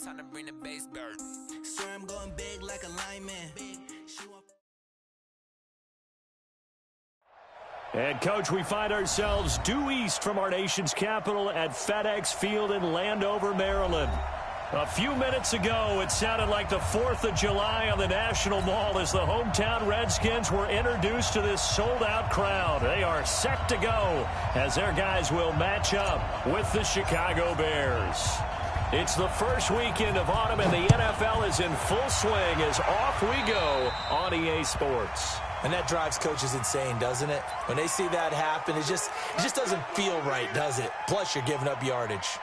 Time to bring the bass bird. Swear I'm going big like a lineman. And, Coach, we find ourselves due east from our nation's capital at FedEx Field in Landover, Maryland. A few minutes ago, it sounded like the 4th of July on the National Mall as the hometown Redskins were introduced to this sold-out crowd. They are set to go as their guys will match up with the Chicago Bears. It's the first weekend of autumn, and the NFL is in full swing as off we go on EA Sports. And that drives coaches insane, doesn't it? When they see that happen, it just doesn't feel right, does it? Plus, you're giving up yardage.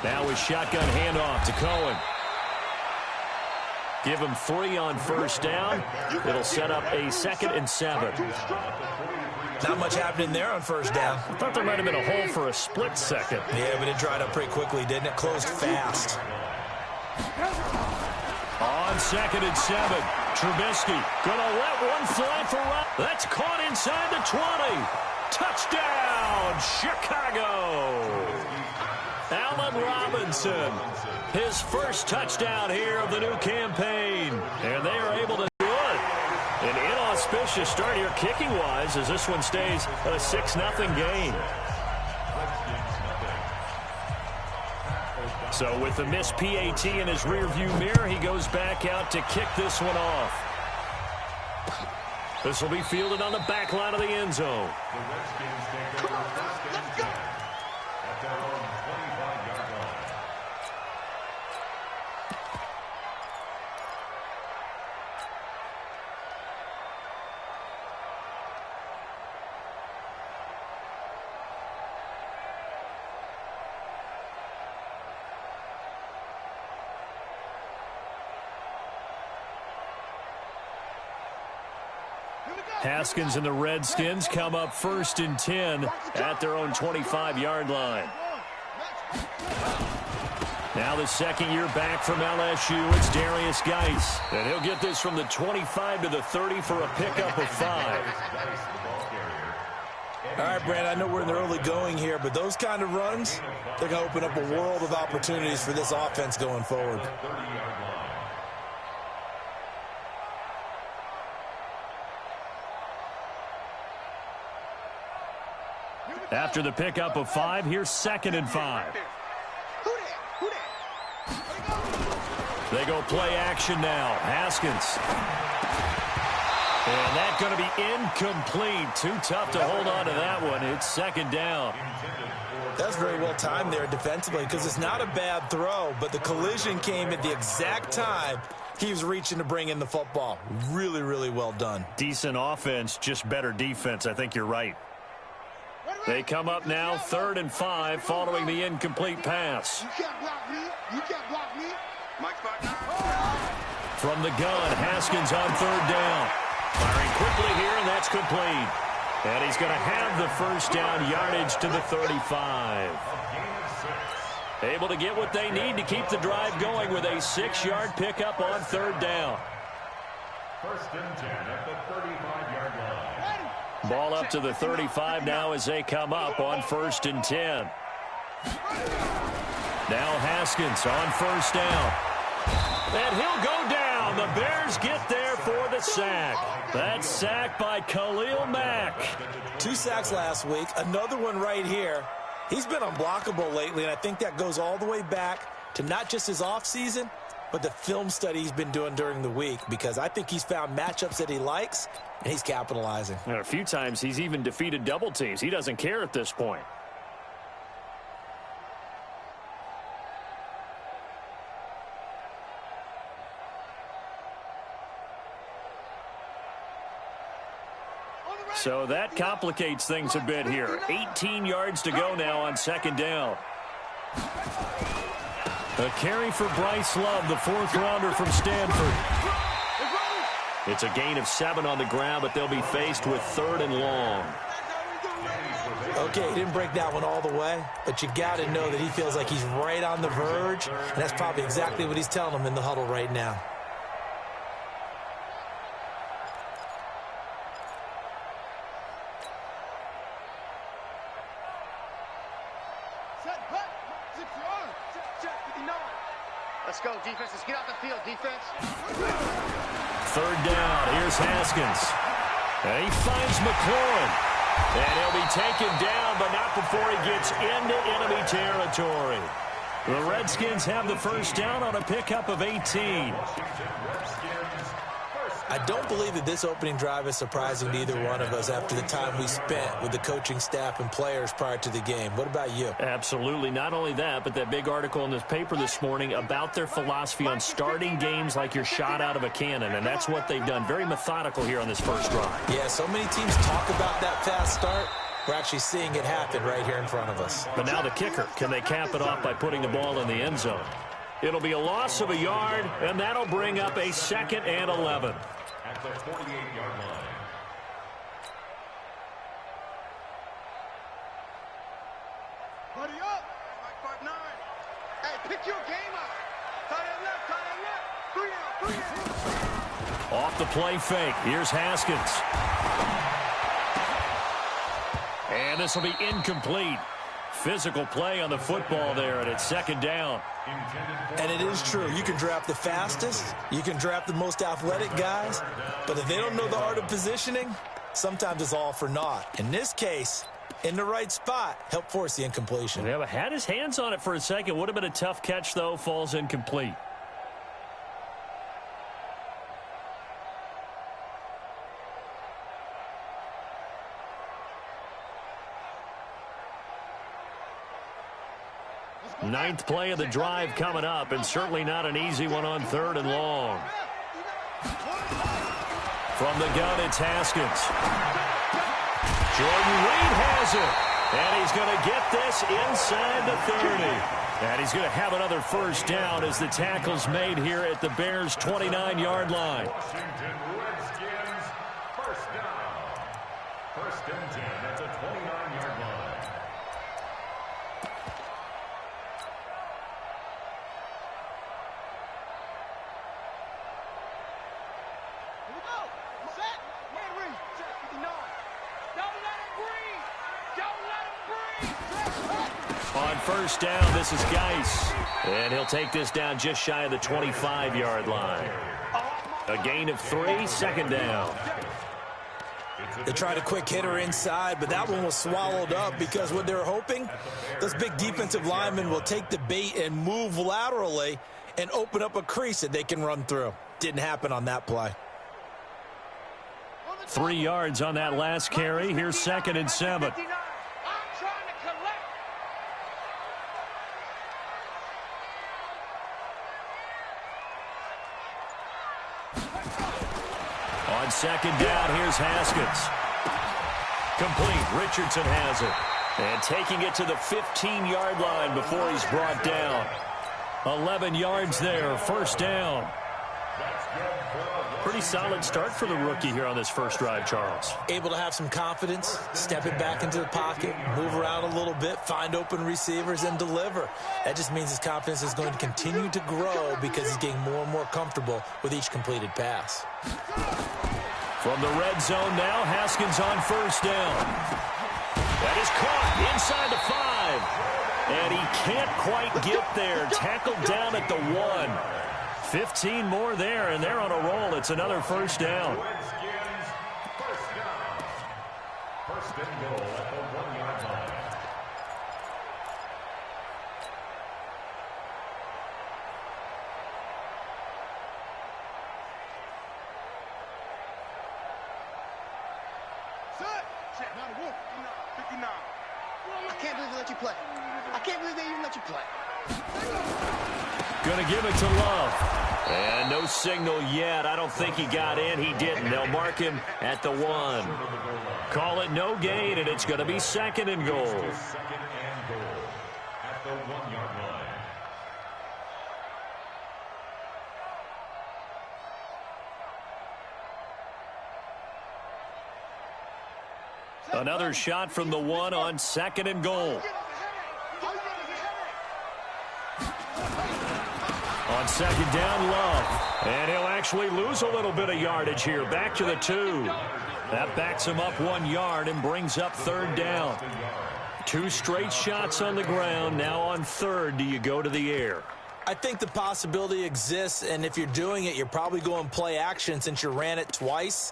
Now a shotgun handoff to Cohen. Give him 3 on first down. It'll set up a 2nd and 7. Not much happening there on first down. I thought there might have been a hole for a split second. Yeah, but it dried up pretty quickly, didn't it? Closed fast. On 2nd and 7, Trubisky gonna let one fly for Rob. That's caught inside the 20. Touchdown, Chicago. Allen Robinson, his first touchdown here of the new campaign. And they are able to do it. An inauspicious start here kicking-wise as this one stays a 6-0 game. So with the missed PAT in his rearview mirror, he goes back out to kick this one off. This will be fielded on the back line of the end zone. Come on, let's go. Haskins and the Redskins come up 1st and 10 at their own 25-yard line. Now the second year back from LSU, it's Darius Geis. And he'll get this from the 25 to the 30 for a pickup of 5. All right, Brand, I know we're in the early going here, but those kind of runs, they're going to open up a world of opportunities for this offense going forward. After the pickup of 5, here's 2nd and 5. They go play action now. Haskins. And that's going to be incomplete. Too tough to hold on to that one. It's 2nd down. That's very well timed there defensively because it's not a bad throw, but the collision came at the exact time he was reaching to bring in the football. Really, really well done. Decent offense, just better defense. I think you're right. They come up now 3rd and 5 following the incomplete pass. You can't block me. You can't block me. From the gun, Haskins on 3rd down. Firing quickly here, and that's complete. And he's going to have the first down yardage to the 35. Able to get what they need to keep the drive going with a 6-yard pickup on 3rd down. 1st and 10 at the 35-yard line. Ball up to the 35 now as they come up on 1st and 10. Now Haskins on 1st down. And he'll go down. The Bears get there for the sack. That's sacked by Khalil Mack. 2 sacks last week. Another one right here. He's been unblockable lately, and I think that goes all the way back to not just his offseason, but the film study he's been doing during the week, because I think he's found matchups that he likes, and he's capitalizing. And a few times he's even defeated double teams. He doesn't care at this point. So that complicates things a bit here. 18 yards to go now on 2nd down. A carry for Bryce Love, the 4th-rounder from Stanford. It's a gain of 7 on the ground, but they'll be faced with 3rd and long. Okay, he didn't break that one all the way, but you got to know that he feels like he's right on the verge, and that's probably exactly what he's telling them in the huddle right now. Let's go, defense. Let's get out the field, defense. Third down. Here's Haskins. And he finds McLaurin. And he'll be taken down, but not before he gets into enemy territory. The Redskins have the first down on a pickup of 18. I don't believe that this opening drive is surprising to either one of us after the time we spent with the coaching staff and players prior to the game. What about you? Absolutely. Not only that, but that big article in this paper this morning about their philosophy on starting games like you're shot out of a cannon, and that's what they've done. Very methodical here on this first drive. Yeah, so many teams talk about that fast start. We're actually seeing it happen right here in front of us. But now the kicker. Can they cap it off by putting the ball in the end zone? It'll be a loss of a yard, and that'll bring up a 2nd and 11. At the 48-yard line. Buddy up. Like 5'9". Hey, pick your game up. Tight end left, tight end left. 3 out. Off the play fake. Here's Haskins. And this will be incomplete. Physical play on the football there, and it's 2nd down. And it is true. You can draft the fastest. You can draft the most athletic guys. But if they don't know the art of positioning, sometimes it's all for naught. In this case, in the right spot, help force the incompletion. Yeah, but had his hands on it for a second. Would have been a tough catch, though. Falls incomplete. Ninth play of the drive coming up, and certainly not an easy one on 3rd and long. From the gun, it's Haskins. Jordan Reed has it, and he's going to get this inside the 30. And he's going to have another first down as the tackle's made here at the Bears' 29-yard line. Washington Redskins, first down. 1st and 10 at the 29-yard line. On first down, this is Geis. And he'll take this down just shy of the 25-yard line. A gain of 3, 2nd down. They tried a quick hitter inside, but that one was swallowed up because what they're hoping, those big defensive linemen will take the bait and move laterally and open up a crease that they can run through. Didn't happen on that play. 3 yards on that last carry. Here's 2nd and 7. On 2nd down, here's Haskins. Complete. Richardson has it. And taking it to the 15-yard line before he's brought down. 11 yards there, 1st down. Pretty solid start for the rookie here on this first drive, Charles. Able to have some confidence, stepping back into the pocket, move around a little bit, find open receivers, and deliver. That just means his confidence is going to continue to grow because he's getting more and more comfortable with each completed pass. From the red zone now, Haskins on first down. That is caught inside the 5. And he can't quite get there. Tackled down at the 1. 15 more there, and they're on a roll. It's another first down. Redskins, first down. 1st and goal at the 1-yard line. I can't believe they let you play. I can't believe they even let you play. Going to give it to Love. And no signal yet. I don't think he got in. He didn't. They'll mark him at the 1. Call it no gain, and it's going to be 2nd and goal. 2nd and goal at the 1-yard line. Another shot from the one on 2nd and goal. On 2nd down, Love. And he'll actually lose a little bit of yardage here. Back to the 2. That backs him up 1 yard and brings up 3rd down. 2 straight shots on the ground. Now on 3rd, do you go to the air? I think the possibility exists, and if you're doing it, you're probably going play action since you ran it twice.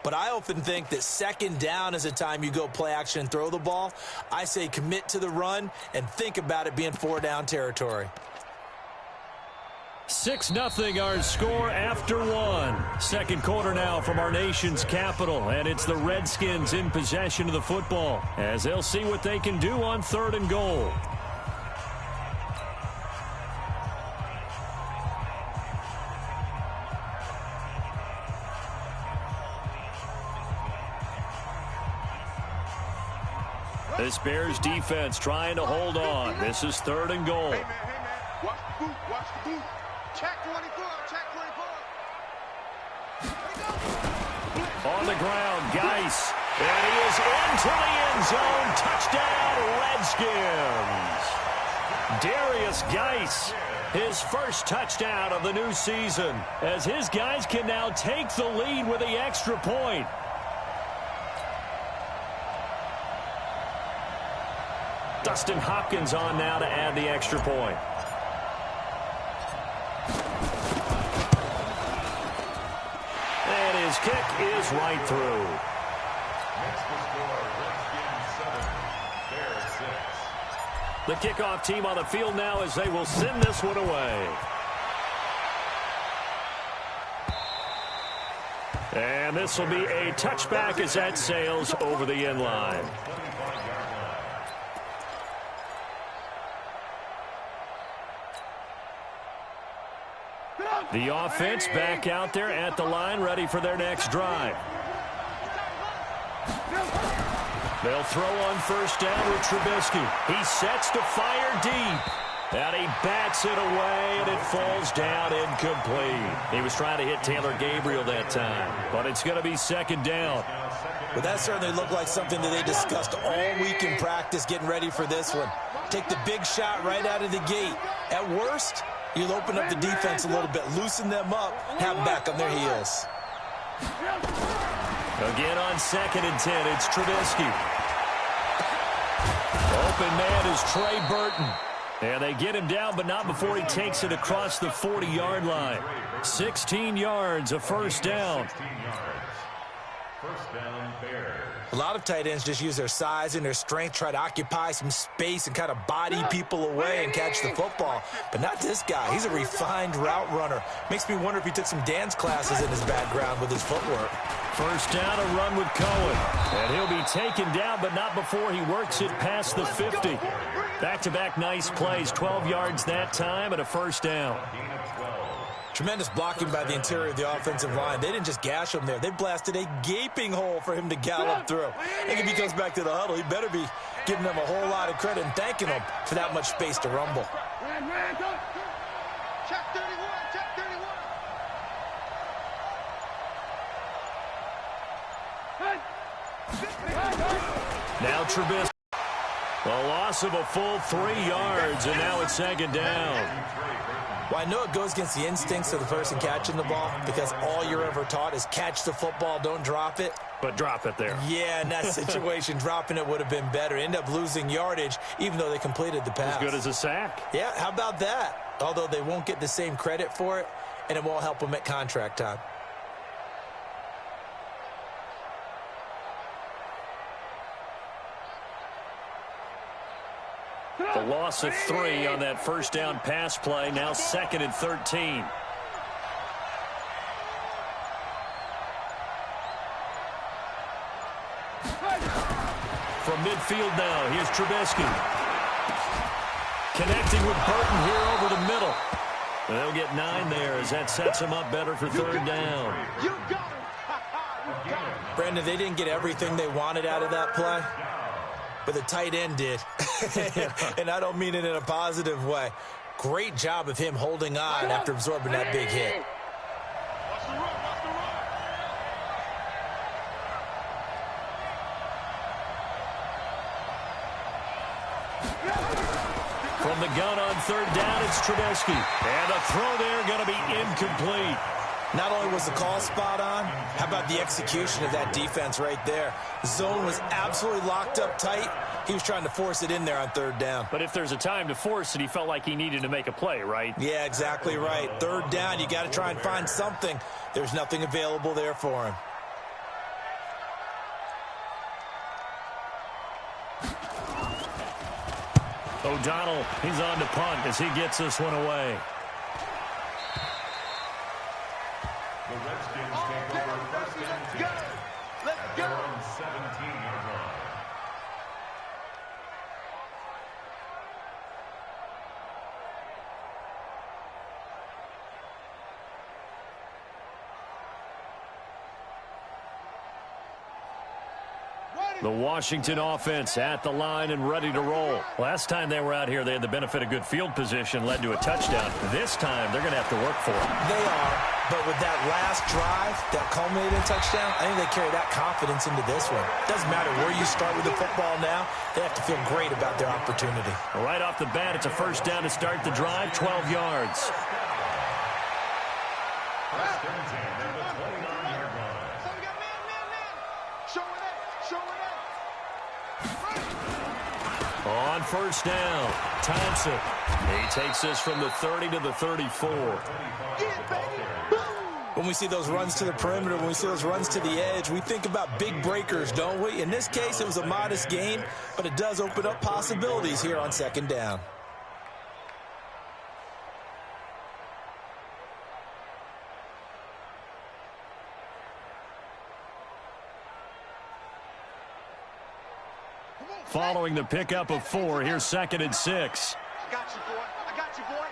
But I often think that 2nd down is a time you go play action and throw the ball. I say commit to the run and think about it being 4 down territory. 6-0 our score after 1. Second quarter now from our nation's capital, and it's the Redskins in possession of the football as they'll see what they can do on 3rd and goal. This Bears defense trying to hold on. This is 3rd and goal. Hey, man. Watch the boot. Watch the boot. Check 24. Check 24. On the ground, Geis. And he is into the end zone. Touchdown, Redskins. Darius Geis, his first touchdown of the new season, as his guys can now take the lead with the extra point. Dustin Hopkins on now to add the extra point. And his kick is right through. Next to score, Redskins 7, Bears 6. The kickoff team on the field now as they will send this one away. And this will be a touchback as that sails over the end line. The offense back out there at the line, ready for their next drive. They'll throw on 1st down with Trubisky. He sets to fire deep. And he bats it away, and it falls down incomplete. He was trying to hit Taylor Gabriel that time, but it's going to be 2nd down. But that certainly looked like something that they discussed all week in practice getting ready for this one. Take the big shot right out of the gate. At worst, you'll open up the defense a little bit, loosen them up, have them back on their heels. Again on 2nd and 10, it's Trubisky. Open man is Trey Burton. And they get him down, but not before he takes it across the 40-yard line. 16 yards, a 1st down. 16 yards. 1st down, Bears. A lot of tight ends just use their size and their strength, try to occupy some space and kind of body people away and catch the football. But not this guy. He's a refined route runner. Makes me wonder if he took some dance classes in his background with his footwork. 1st down, a run with Cohen. And he'll be taken down, but not before he works it past the 50. Back-to-back nice plays, 12 yards that time and a 1st down. Tremendous blocking by the interior of the offensive line. They didn't just gash him there. They blasted a gaping hole for him to gallop through. I think if he comes back to the huddle, he better be giving them a whole lot of credit and thanking them for that much space to rumble. Check 31. Check 31. Now Trubisky. A loss of a full 3 yards, and now it's 2nd down. Well, I know it goes against the instincts of the person catching the ball because all you're ever taught is catch the football, don't drop it. But drop it there. Yeah, in that situation, dropping it would have been better. End up losing yardage, even though they completed the pass. As good as a sack. Yeah, how about that? Although they won't get the same credit for it, and it won't help them at contract time. The loss of 3 on that 1st down pass play. Now 2nd and 13. From midfield now, here's Trubisky. Connecting with Burton here over the middle. They'll get 9 there as that sets him up better for 3rd down. You got it. Brandon, they didn't get everything they wanted out of that play, but the tight end did. And I don't mean it in a positive way. Great job of him holding on after absorbing that big hit. Watch the run. Watch the run. From the gun on third down, it's Trubisky. And the throw there going to be incomplete. Not only was the call spot on, how about the execution of that defense right there? Zone was absolutely locked up tight. He was trying to force it in there on third down. But if there's a time to force it, he felt like he needed to make a play, right? Yeah, exactly right. Third down, you got to try and find something. There's nothing available there for him. O'Donnell, he's on to punt as he gets this one away. The Redskins take over first and 10. At their own 17-yard line. The Washington offense at the line and ready to roll. Last time they were out here, they had the benefit of good field position, led to a touchdown. This time, they're going to have to work for it. They are, but with that last drive, that culminating touchdown, I think they carry that confidence into this one. Doesn't matter where you start with the football now, they have to feel great about their opportunity. Right off the bat, it's a first down to start the drive, 12 yards. First and 10 at the 29-yard line. So we got man. Show it up. On first down, Thompson. He takes this from the 30 to the 34. When we see those runs to the perimeter, when we see those runs to the edge, we think about big breakers, don't we? In this case, it was a modest gain, but it does open up possibilities here on second down. Following the pickup of 4, here's 2nd and 6. I got you, boy.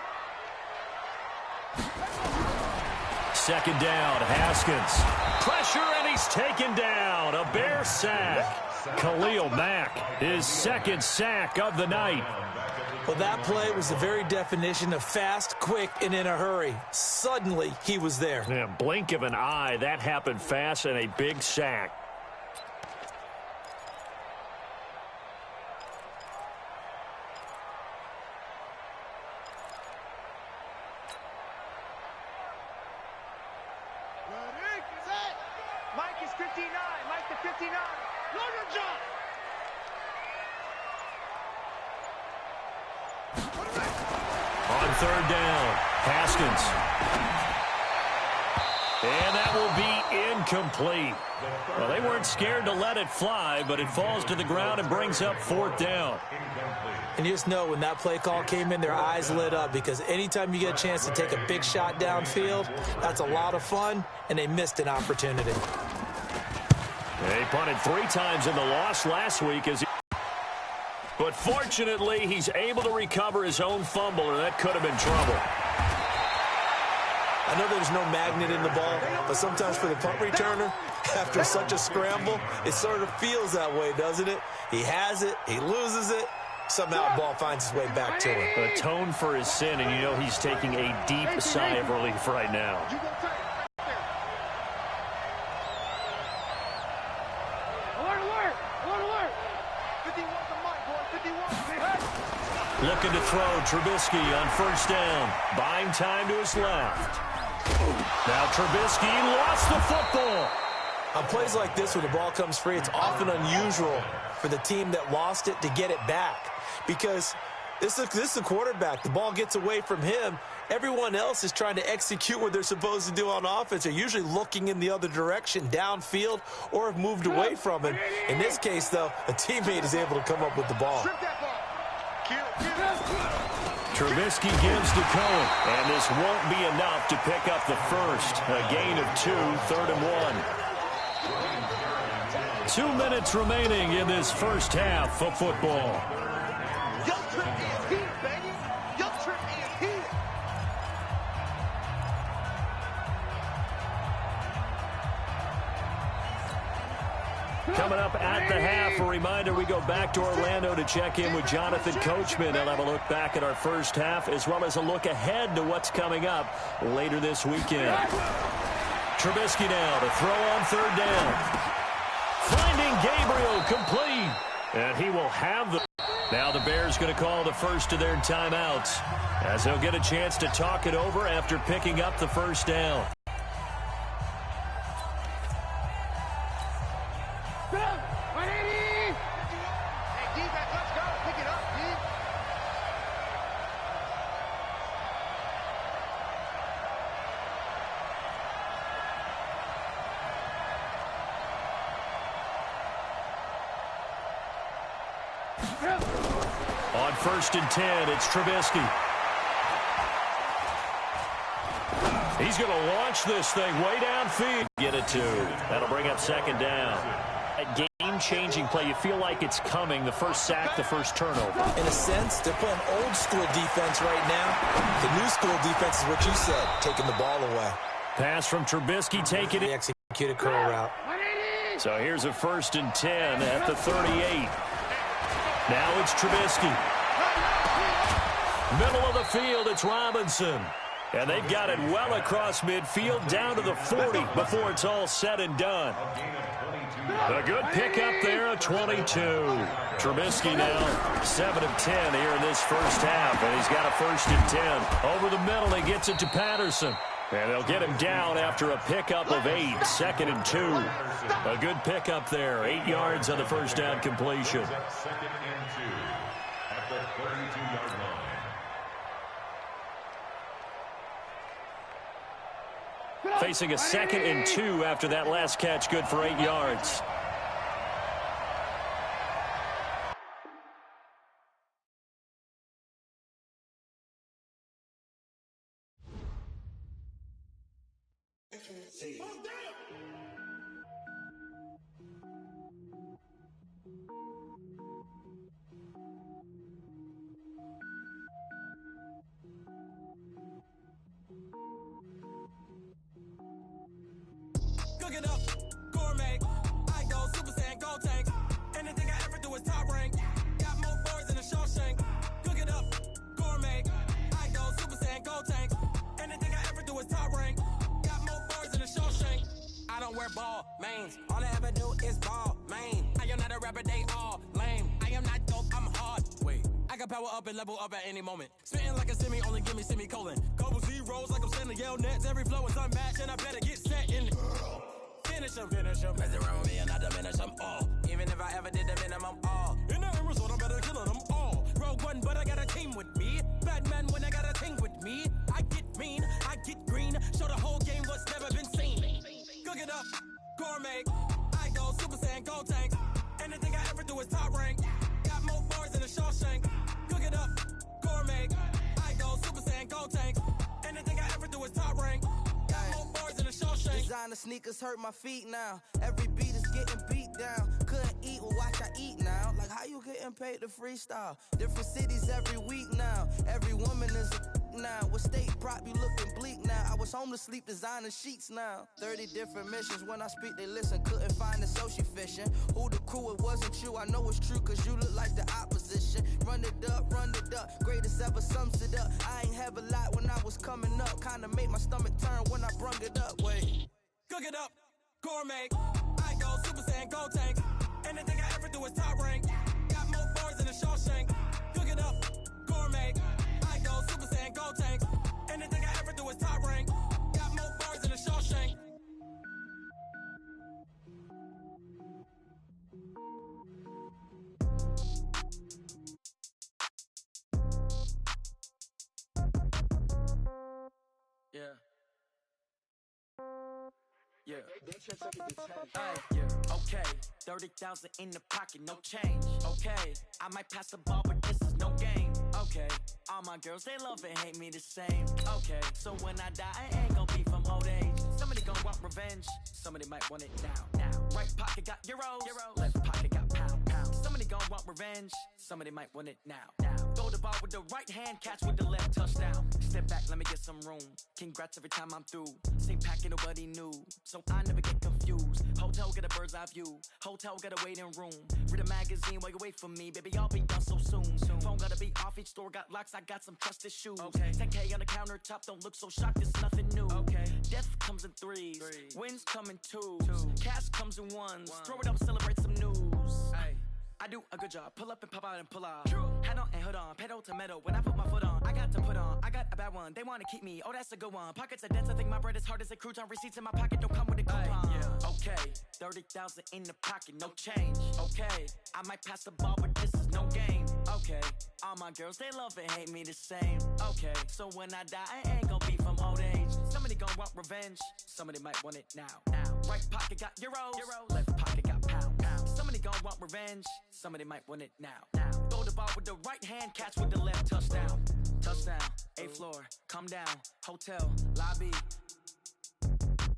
Second down, Haskins. Pressure, and he's taken down. A Bear sack. Khalil Mack, his 2nd sack of the night. Well, that play was the very definition of fast, quick, and in a hurry. Suddenly, he was there. Yeah, blink of an eye, that happened fast, and a big sack. Mike is 59. Mike the 59. Longer jump. On third down, Haskins. And that will be incomplete. Well, they weren't scared to let it fly, but it falls to the ground and brings up 4th down. And you just know when that play call came in, their eyes lit up, because anytime you get a chance to take a big shot downfield, that's a lot of fun, and they missed an opportunity. They punted 3 times in the loss last week, but fortunately, he's able to recover his own fumble, or that could have been trouble. I know there's no magnet in the ball, but sometimes for the punt returner, after such a scramble, it sort of feels that way, doesn't it? He has it, he loses it, somehow the ball finds its way back to him. Atone for his sin, and you know he's taking a deep sigh of relief right now. Looking to throw, Trubisky on first down. Buying time to his left. Now Trubisky lost the football. On plays like this, when the ball comes free, it's often unusual for the team that lost it to get it back. Because this is the quarterback. The ball gets away from him. Everyone else is trying to execute what they're supposed to do on offense. They're usually looking in the other direction, downfield, or have moved away from him. In this case, though, a teammate is able to come up with the ball. Trubisky gives to Cohen, and this won't be enough to pick up the first. A gain of 2, 3rd and 1. 2 minutes remaining in this first half of football. Coming up at the half, a reminder, we go back to Orlando to check in with Jonathan Coachman. He'll have a look back at our first half, as well as a look ahead to what's coming up later this weekend. Trubisky now to throw on third down. Finding Gabriel complete. And he will have the... Now the Bears going to call the first of their timeouts as they'll get a chance to talk it over after picking up the first down. On 1st and 10, it's Trubisky. He's going to launch this thing way downfield. Get it to. That'll bring up 2nd down. A game-changing play. You feel like it's coming. The first sack, the first turnover. In a sense, they're playing old-school defense right now. The new-school defense is what you said, taking the ball away. Pass from Trubisky, taking it. Executed curl route. So here's a 1st and 10 at the 38. Now it's Trubisky. Middle of the field, it's Robinson. And they've got it well across midfield down to the 40 before it's all said and done. A good pickup there at 22. Trubisky now 7 of 10 here in this first half, and he's got a 1st and 10. Over the middle, he gets it to Patterson. And they'll get him down after a pickup of 8, 2nd and 2. A good pickup there, 8 yards on the first down completion. 2nd and 2 at the 32-yard line. Facing a 2nd and 2 after that last catch, good for 8 yards. Cook it up, gourmet. I go Super Saiyan, go tank. Anything I ever do is top rank. Got more boys than a Shawshank. Cook it up, gourmet. I go Super Saiyan, go tank. Anything I ever do is top rank. Got more boys than a Shawshank. I don't wear ball mains. All I ever do is ball main. I am not a rapper, they all lame. I am not dope, I'm hard. Wait, I can power up and level up at any moment. Spitting like a semi, only give me semicolon. Couple zeros like I'm sending yell nets. Every flow is unmatched and I better get set in. Finish them. Mess around with me and I diminish them all. Even if I ever did the minimum all. In the result, I'm better killing them all. Rogue One, but I got a team with me. Batman when I got a thing with me. I get mean, I get green. Show the whole game what's never been seen. Cook it up, gourmet. I go Super Saiyan, go tank. Anything I ever do is top rank. Got more boys than a Shawshank. Cook it up, gourmet. I go Super Saiyan, go tank. Anything I ever do is top rank. Designer sneakers hurt my feet now. Every beat is getting beat down. Couldn't eat, well watch I eat now. Like how you getting paid to freestyle? Different cities every week now. Every woman is a now. What state prop you looking bleak now? I was home to sleep designer sheets now. 30 different missions. When I speak they listen. Couldn't find it so she fishing. Who the crew, it wasn't you. I know it's true cause you look like the opposition. Run it up. Greatest ever sums it up. I ain't have a lot when I was coming up. Kinda made my stomach turn when I brung it up. Wait. Cook it up, gourmet. I go Super Saiyan, go tank. Anything I ever do is top rank. Got more boys than a Shawshank. Cook it up, gourmet. I go Super Saiyan, go tank. Anything I ever do is top rank. Got more boys than a Shawshank. Okay, 30,000 in the pocket, no change. Okay, I might pass the ball, but this is no game. Okay, all my girls, they love and hate me the same. Okay, so when I die, I ain't gonna be from old age. Somebody gonna want revenge, somebody might want it now. Right pocket got euros, left pocket got pound. Somebody gonna want revenge, somebody might want it now. Throw the ball with the right hand, catch with the left, touchdown. Step back, let me get some room. Congrats every time I'm through. Same packet, nobody knew, so I never get confused. Hotel get a bird's eye view, hotel get a waiting room. Read a magazine while you wait for me, baby, I'll be done so soon. Phone gotta be off, each store got locks, I got some trusted shoes. 10K on the countertop, don't look so shocked, it's nothing new. Death comes in threes, wins come in twos. Cash comes in ones, throw it up, celebrate some news. I do a good job. Pull up and pop out and pull out. Head on and hood on, pedal to metal. When I put my foot on, I got to put on. I got a bad one, they wanna keep me. Oh, that's a good one. Pockets are dense, I think my bread is hard as a crouton. Receipts in my pocket don't come with a coupon. Okay, 30,000 in the pocket, no change. Okay, I might pass the ball, but this is no game. Okay, all my girls, they love and hate me the same. Okay, so when I die, I ain't gon' be from old age. Somebody gon' want revenge, somebody might want it now. Right pocket got euros, left pocket got pound. Somebody gon' want revenge, somebody might want it now. Throw the ball with the right hand, catch with the left, touchdown. Touchdown, 8th floor, come down, hotel, lobby.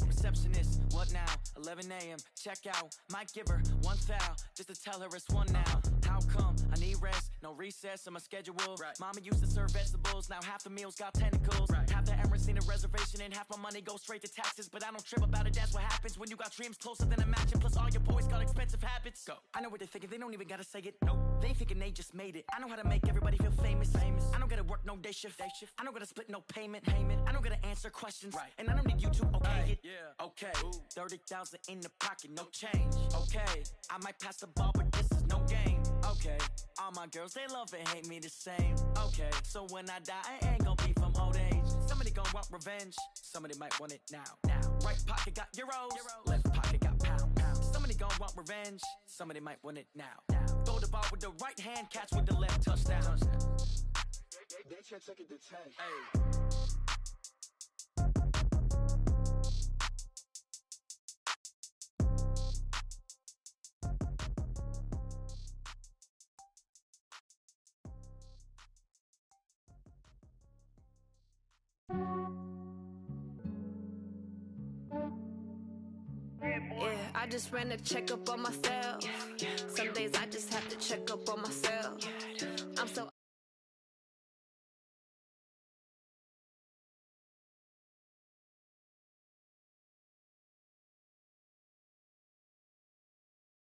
Receptionist, what now? 11 a.m. Check out. Might give her one foul just to tell her it's one now. How come? I need rest, no recess in my schedule. Right. Mama used to serve vegetables, now half the meals got tentacles. Right. Half the Emirates need a reservation and half my money goes straight to taxes. But I don't trip about it, that's what happens when you got dreams closer than a match. And plus all your boys got expensive habits. Go. I know what they're thinking, they don't even gotta say it. Nope. They ain't thinking they just made it. I know how to make everybody feel famous. I don't gotta work no day shift. I don't gotta split no payment. I don't gotta answer questions. Right. And I don't need you to okay it. Yeah. Okay. 30,000 in the pocket, no change. Okay. I might pass the ball, but this is no game. Okay. All my girls, they love and hate me the same. Okay. So when I die, I ain't gon' be from old age. Somebody gon' want revenge. Somebody might want it now. Right pocket got euros. Left pocket got pound. Somebody gon' want revenge. Somebody might want it now. Throw the ball with the right hand, catch with the left, touchdown. They can't take it to 10. Hey. Yeah, I just ran a checkup on myself. Some days I just have to check up on myself. I'm so